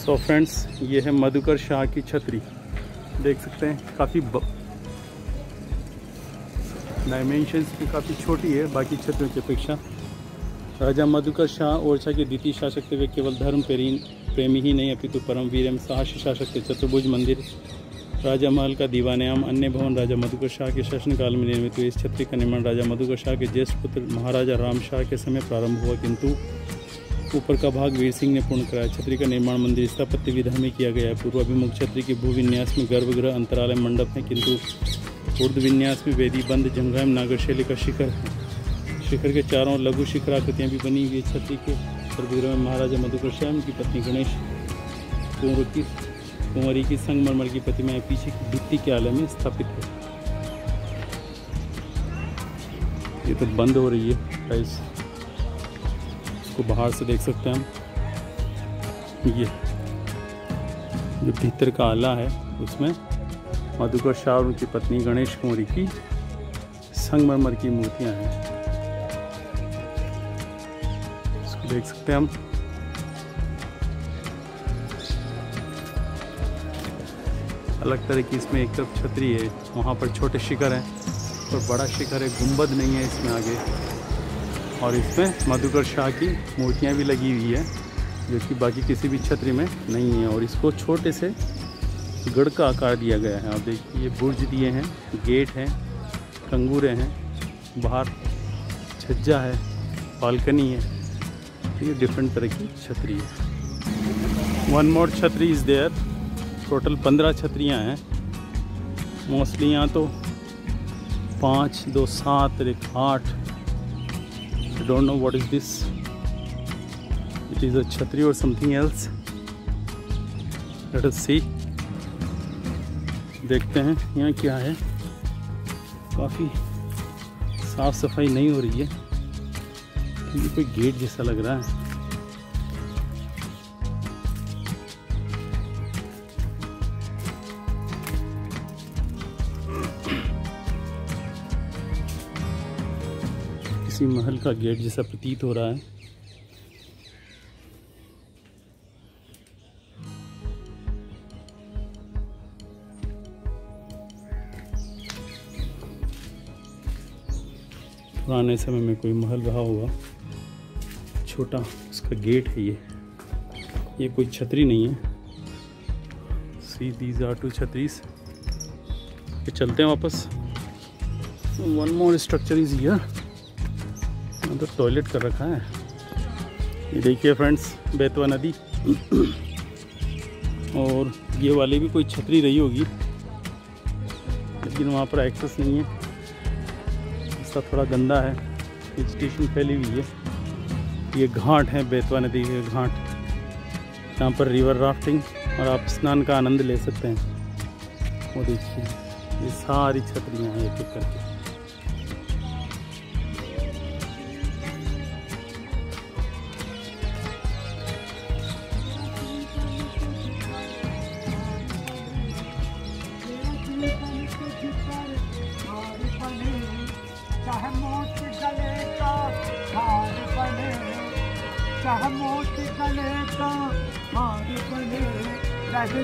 तो फ्रेंड्स, ये है मधुकर शाह की छतरी। देख सकते हैं काफ़ी डायमेंशंस भी काफ़ी छोटी है बाकी छतरियों की अपेक्षा। राजा मधुकर शाह ओरछा के द्वितीय शासक थे। वे केवल धर्म प्रेमी ही नहीं अपितु परम वीर एवं साहसी शासक थे। चतुर्भुज मंदिर, राजा महल का दीवानयाम, अन्य भवन राजा मधुकर शाह के शासनकाल में निर्मित हुए। इस छतरी का निर्माण राजा मधुकर शाह के ज्येष्ठ पुत्र महाराजा राम शाह के समय प्रारंभ हुआ, किंतु ऊपर का भाग वीर सिंह ने पूर्ण कराया। छतरी का निर्माण मंदिर स्थापत्य विधा में किया गया है। पूर्वाभिमुख छतरी के भूविन्यास में गर्भगृह, अंतरालय, मंडप है, किंतु ऊर्ध्व विन्यास में वेदी, बंद, जंघा एवं नागरशैली का शिखर है। शिखर के चारों लघु शिखराकृतियाँ भी बनी हुई है। छतरी के गर्भगृह में महाराजा मधुकर शाह, उनकी पत्नी गणेश कुंवरी की संगमरमर की प्रतिमाएं पीछे की भित्ति के आलय में स्थापित है। ये तो बंद हो रही है गाइस, इसको बाहर से देख सकते हैं हम। ये जो भीतर का आला है उसमें मधुकर शाह और उनकी पत्नी गणेश कुंवरी की संगमरमर की मूर्तियां हैं, इसको देख सकते हैं हम। अलग तरह की इसमें एक तरफ छतरी है, वहाँ पर छोटे शिखर हैं और बड़ा शिखर है, गुंबद नहीं है इसमें आगे। और इसमें मधुकर शाह की मूर्तियाँ भी लगी हुई है जो कि बाकी किसी भी छतरी में नहीं है। और इसको छोटे से गढ़ का आकार दिया गया है। आप देखिए ये बुर्ज दिए हैं, गेट हैं, कंगूरे हैं, बाहर छज्जा है, बालकनी है। ये डिफरेंट तरह की छतरी है। वन मोर छतरी इज़ देयर। टोटल 15 छतरियाँ हैं। मोस्टली यहाँ तो 5, 2, 7, 1, 8। I don't know what is this. It is a chhatri or something else. Let us see. देखते हैं यहाँ क्या है। काफ़ी साफ सफाई नहीं हो रही है, ये कोई गेट जैसा लग रहा है। किसी महल का गेट जैसा प्रतीत हो रहा है। पुराने समय में कोई महल रहा होगा, छोटा उसका गेट है ये कोई छतरी नहीं है। See, these are 2 छतरीज। चलते हैं वापस। One more structure is here। तो टॉयलेट कर रखा है। ये देखिए फ्रेंड्स, बेतवा नदी। और ये वाली भी कोई छतरी रही होगी, लेकिन वहाँ पर एक्सेस नहीं है, रास्ता थोड़ा गंदा है, वेजिटेशन फैली हुई है। ये घाट है, बेतवा नदी के घाट, यहाँ पर रिवर राफ्टिंग और आप स्नान का आनंद ले सकते हैं। वो देखिए ये सारी छतरियाँ हैं एक एक करके।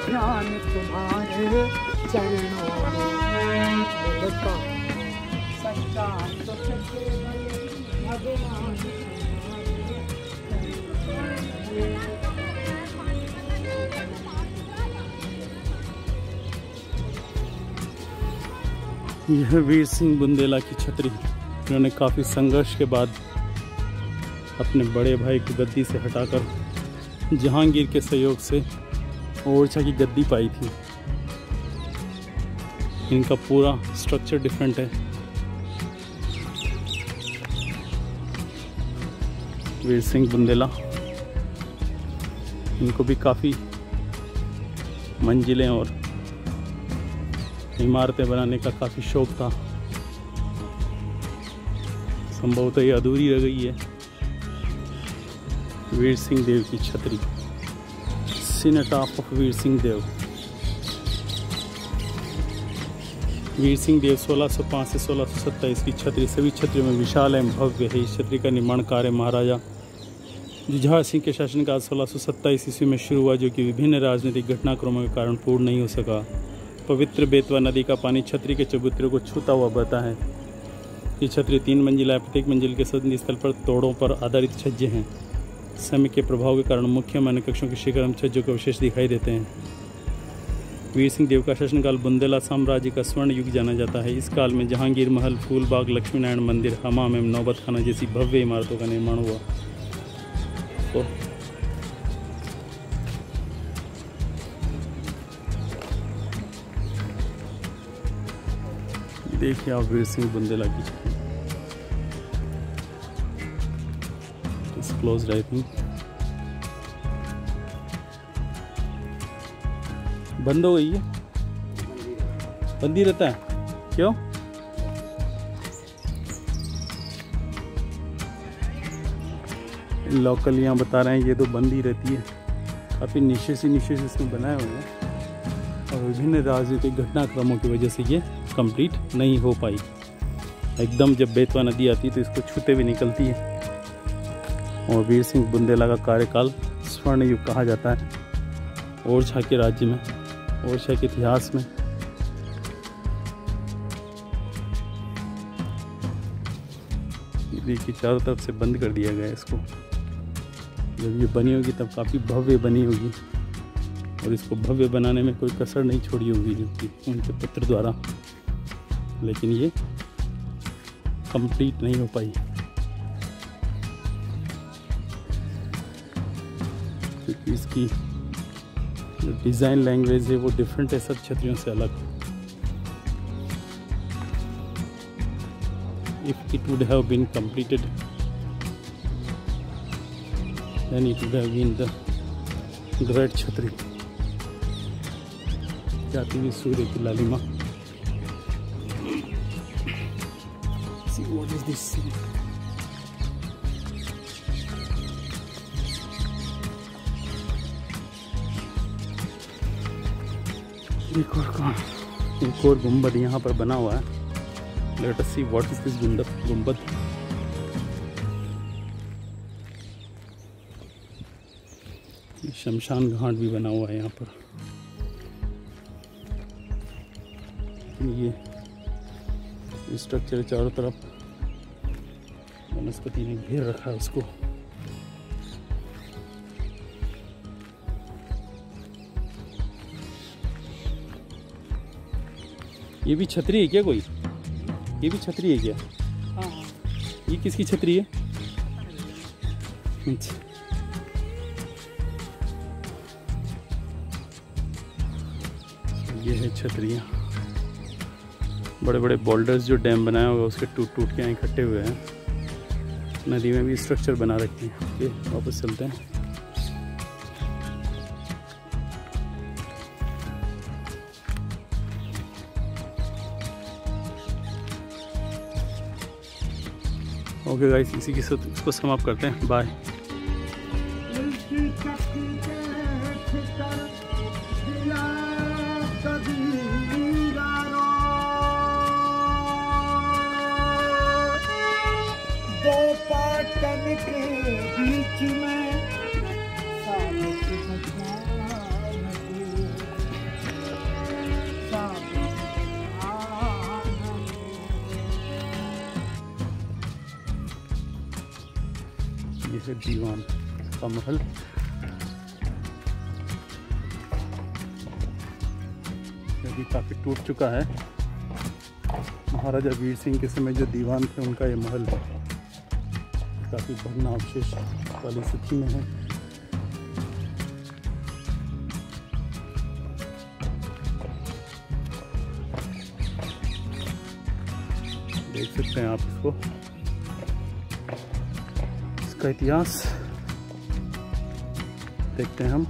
ध्यान तुम्हारे चरणों में संचार तो भगवान। यह वीर सिंह बुंदेला की छतरी, उन्होंने काफ़ी संघर्ष के बाद अपने बड़े भाई को गद्दी से हटाकर जहांगीर के सहयोग से ओरछा की गद्दी पाई थी। इनका पूरा स्ट्रक्चर डिफरेंट है। वीर सिंह बुंदेला, इनको भी काफ़ी मंजिलें और इमारतें बनाने का काफ़ी शौक था। संभवतः ये अधूरी रह गई है। वीर सिंह देव की छतरी, सिनेटॉप ऑफ वीर सिंह देव। वीर सिंह देव 1605 से 1627 की छतरी सभी छतरियों में विशाल एवं भव्य है। इस छतरी का निर्माण कार्य महाराजा जुझार सिंह के शासनकाल 1627 ईस्वी में शुरू हुआ, जो कि विभिन्न राजनीतिक घटनाक्रमों के कारण पूर्ण नहीं हो सका। पवित्र बेतवा नदी का पानी छतरी के चबूतरे को छूता हुआ बहता है। ये छतरी 3 मंजिला है। प्रत्येक मंजिल के संधि स्थल पर तोड़ों पर आधारित छज्जे हैं। समय के प्रभाव के कारण मुख्य मान्य कक्षों के शिखर एवं छज्जों के अवशेष दिखाई देते हैं। वीर सिंह देव का शासनकाल बुंदेला साम्राज्य का स्वर्ण युग जाना जाता है। इस काल में जहांगीर महल, फूलबाग, लक्ष्मी नारायण मंदिर, हमाम एवं नौबत खाना जैसी भव्य इमारतों का निर्माण हुआ। तो देखिए आप वीर सिंह बुंदेला की क्लोज ड्राइविंग बंद हो गई है, बंद ही रहता है क्यों? लोकल यहाँ बता रहे हैं ये तो बंद ही रहती है। काफ़ी नीचे से इसमें बनाए हुए हैं और विभिन्न राजनीतिक घटनाक्रमों की वजह से ये कंप्लीट नहीं हो पाई। एकदम जब बेतवा नदी आती है तो इसको छूते हुए निकलती है। और वीर सिंह बुंदेला का कार्यकाल स्वर्ण युग कहा जाता है ओरछा के राज्य में, ओरछा के इतिहास में। देखिए चारों तरफ से बंद कर दिया गया है इसको। जब ये बनी होगी तब काफ़ी भव्य बनी होगी और इसको भव्य बनाने में कोई कसर नहीं छोड़ी होगी उनके पुत्र द्वारा, लेकिन ये कंप्लीट नहीं हो पाई क्योंकि इसकी जो डिज़ाइन लैंग्वेज है वो डिफरेंट है सब छतरियों से अलग। If it would have been completed, then it would have been the Great Chhatri, जाती हुई सूर्य की लालिमा। See what is this? एक और गुंबद यहाँ पर बना हुआ है। Let us see what is this गुंबद। शमशान घाट भी बना हुआ है यहाँ पर। ये स्ट्रक्चर चारों तरफ वनस्पति ने घेर रखा है उसको। ये भी छतरी है क्या कोई? ये भी छतरी है क्या? हाँ। ये किसकी छतरी है? अच्छा, ये है छतरियाँ। बड़े बड़े बोल्डर्स जो डैम बनाया हुआ उसके टूट टूट के यहाँ इकट्ठे हुए हैं। नदी में भी स्ट्रक्चर बना रखे हैं। ओके, वापस चलते हैं। ओके गाइस, इसी के साथ इसको समाप्त करते हैं। बाय। दो पाटन के बीच में ये है दीवान का महल। ये भी काफ़ी टूट चुका है। महाराजा वीर सिंह के समय जो दीवान थे उनका ये महल है। काफ़ी भग्नावशेष वाली स्थिति में है। देख सकते हैं आप इसको, इसका इतिहास देखते हैं हम।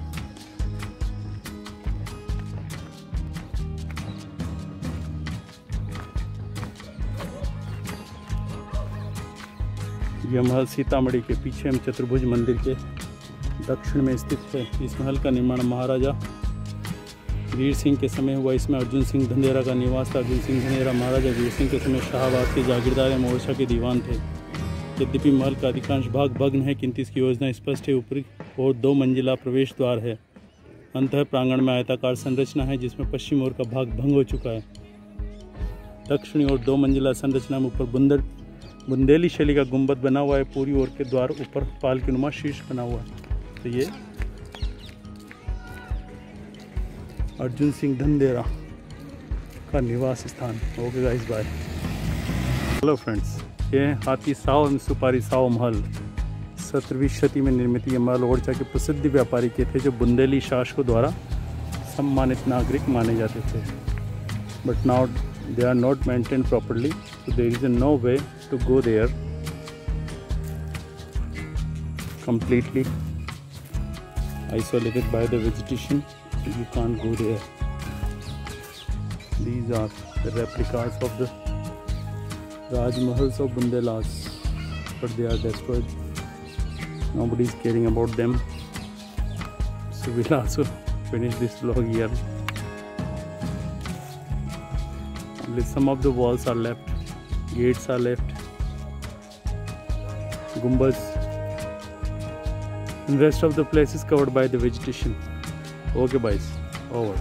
यह महल सीतामढ़ी के पीछे हम चतुर्भुज मंदिर के दक्षिण में स्थित है। इस महल का निर्माण महाराजा वीर सिंह के समय हुआ। इसमें अर्जुन सिंह धंधेरा का निवास था। अर्जुन सिंह धंधेरा महाराजा वीर सिंह के समय शाहबाद के जागीरदार एवं ओरछा के दीवान थे। यद्यपि महल का अधिकांश भाग भग्न है, किंतु इसकी योजना स्पष्ट है। ऊपरी और 2 मंजिला प्रवेश द्वार है। अंतः प्रांगण में आयताकार संरचना है, जिसमें पश्चिम ओर का भाग भंग हो चुका है। दक्षिणी और 2 मंजिला संरचना में ऊपर बुंदेली शैली का गुंबद बना हुआ है। पूरी ओर के द्वार ऊपर पालकीनुमा शीर्ष बना हुआ है। तो ये अर्जुन सिंह धंधेरा का निवास स्थान। Okay guys, bye. Hello friends, ये हाथी साव एवं सुपारी साव महल 17वीं शती में निर्मित। ये महल ओरछा के प्रसिद्ध व्यापारी के थे, जो बुंदेली शासकों द्वारा सम्मानित नागरिक माने जाते थे। But now they are not maintained properly, so there is no way to go there. Completely isolated by the vegetation, so you can't go there. These are the replicas of the Raj Mahals of Bundelas, but they are destroyed. Nobody is caring about them, so we'll also finish this vlog here. Some of the walls are left, gates are left, gumbas, and rest of the place is covered by the vegetation. Okay, boys, over.